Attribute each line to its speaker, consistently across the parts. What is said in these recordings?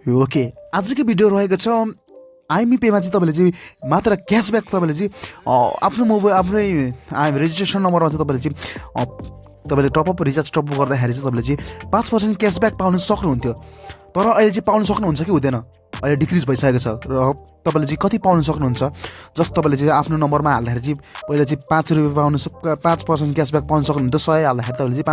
Speaker 1: Okay आजको video रहेको छ आइएमपीमा चाहिँ तपाईँले चाहिँ मात्र क्यासब्याक तपाईँले चाहिँ आफ्नो मोबाइल आफ्नै रेजिस्ट्रेसन नम्बरमा चाहिँ तपाईँले टपअप रिचार्ज टपअप गर्दाखेरि चाहिँ तपाईँले चाहिँ 5% क्यासब्याक पाउन सक्नुहुन्थ्यो तर अहिले चाहिँ पाउन सक्नुहुन्छ कि हुँदैन अहिले डिक्रिज भइसकेको छ र तपाईँले चाहिँ कति पाउन सक्नुहुन्छ जस्ट तपाईँले चाहिँ आफ्नो नम्बरमा हाल्दाखेरि चाहिँ पहिला चाहिँ 5 रुपियाँ पाउनु 5% क्यासब्याक पाउन सक्नुहुन्थ्यो 100 हाल्दाखेरि तपाईँले चाहिँ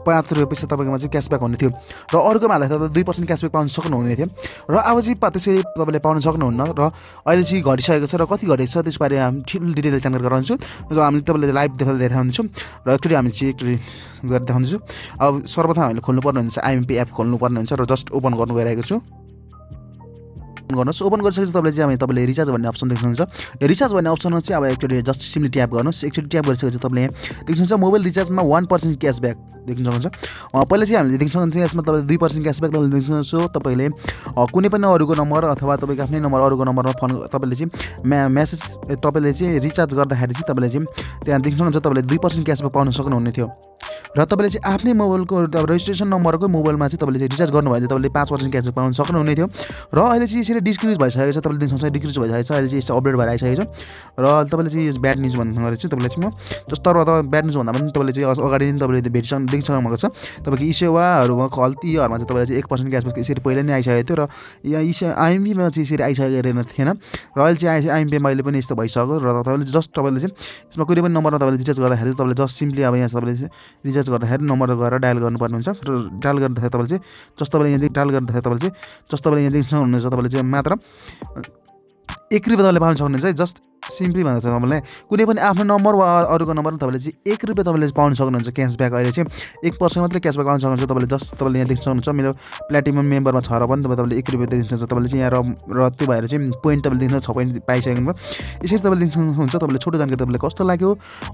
Speaker 1: 5 रुपियाँ पैसा तपाईँकोमा चाहिँ क्यासब्याक हुने थियो र अर्कोमा हाल्दाखेरि तपाईँले 2% क्यासब्याक पाउन सक्नुहुने थियो र अब चाहिँ त्यसरी तपाईँले पाउन सक्नुहुन्न र अहिले चाहिँ घटिसकेको छ र कति घटेको छ त्यसबारे हामी ठिक डिटेल जानकारी गराउँछु र हामीले तपाईँले लाइभ देखाउँछु र एकचोटि हामी चाहिँ एकचोटि गरेर देखाउँछु। अब सर्वप्रथम हामीले खोल्नुपर्ने हुन्छ आइएमपी एप खोल्नुपर्ने हुन्छ र जस्ट ओपन गर्नु गइरहेको छु। गर्नुहोस् ओपन गरिसकेपछि तपाईँले रिचार्ज भन्ने अप्सन देख्नुहुन्छ। रिचार्ज भन्ने अप्सनमा चाहिँ अब एकचोटि जस्ट सिम्पली ट्याप गर्नुहोस्। एकचोटि ट्याप गरिसकेपछि तपाईँले यहाँ देख्नुहुन्छ मोबाइल रिचार्जमा 1% क्यासब्याक देख्न सक्नुहुन्छ। पहिला चाहिँ हामीले देख्न सक्नुहुन्छ यसमा तपाईँले 2% क्यासब्याक तपाईँले देख्न सक्नुहुन्छ। तपाईँले कुनै पनि अरूको नम्बर अथवा तपाईँको आफ्नै नम्बर अरूको नम्बरमा फोन तपाईँले चाहिँ मेसेज तपाईँले चाहिँ रिचार्ज गर्दाखेरि चाहिँ तपाईँले चाहिँ त्यहाँ देख्न सक्नुहुन्छ तपाईँले 2% क्यासब्याक पाउन सक्नुहुने थियो र तपाईँले चाहिँ आफ्नै मोबाइलको रेजिस्ट्रेसन नम्बरको मोबाइलमा चाहिँ तपाईँले चाहिँ रिचार्ज गर्नुभयो भने तपाईँले 5% क्यासब्याक पाउन सक्नुहुने थियो र अहिले चाहिँ यसरी डिक्रिज भइसकेको छ। तपाईँले देख्न सक्नुहुन्छ डिक्रिज भइसकेको छ। अहिले चाहिँ यस्तो अपडेट भएर आइसकेको छ र तपाईँले चाहिँ ब्याड न्युज भन्नु गरेर चाहिँ तपाईँले चाहिँ म जस्तो ब्याड न्युज भन्दा पनि तपाईँले चाहिँ अगाडि नै तपाईँले देखिसक्नु भएको छ तपाईँको इसेवाहरूमा खल्तीहरूमा चाहिँ तपाईँले चाहिँ 1% क्यासब्याक यसरी पहिला नै आइसकेको थियो र यहाँ आइएमपीमा चाहिँ यसरी आइसकेको थिएन र अहिले चाहिँ आइएमपीमा अहिले पनि यस्तो भइसक्यो र तपाईँले जस्ट तपाईँले चाहिँ यसमा कुनै पनि नम्बरमा तपाईँले रिचार्ज गर्दाखेरि तपाईँले जस्ट सिम्पली अब यहाँ तपाईँले रिचार्ज गर्दाखेरि नम्बर गएर डायल गर्नुपर्ने हुन्छ र डायल गर्दाखेरि तपाईँले चाहिँ जस्तो तपाईँले यहाँ डायल गर्दाखेरि तपाईँले चाहिँ जस्तो तपाईँले यहाँ देख्न सक्नुहुन्छ तपाईँले चाहिँ मात्र 1 रुपियाँ तपाईँले पाउन सक्नुहुन्छ है। जस्ट सिम्पली भन्दा चाहिँ तपाईँले कुनै पनि आफ्नो नम्बर वा अरूको नम्बरमा तपाईँले चाहिँ 1 रुपियाँ तपाईँले पाउन सक्नुहुन्छ क्यासब्याक। अहिले चाहिँ 1% मात्रै क्यासब्याक पाउन सक्नुहुन्छ। तपाईँले जस्ट तपाईँले यहाँ देख्न सक्नुहुन्छ मेरो प्लेटिनम मेम्बरमा छ र पनि तपाईँले 1 रुपियाँ देख्न सक्नुहुन्छ। तपाईँले चाहिँ यहाँ र त्यो भएर चाहिँ पोइन्ट तपाईँले देख्न 6 पोइन्ट पाइसक्नु भयो। यसरी तपाईँले देख्न सक्नुहुन्छ। तपाईँले छोटो जानकारी तपाईँलाई कस्तो लाग्यो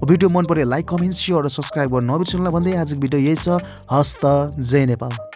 Speaker 1: भिडियो मन पऱ्यो लाइक कमेन्ट सेयर र सब्सक्राइब गर्नु नबिर्सनु भन्दै आजको भिडियो यही छ। हस्त जय नेपाल।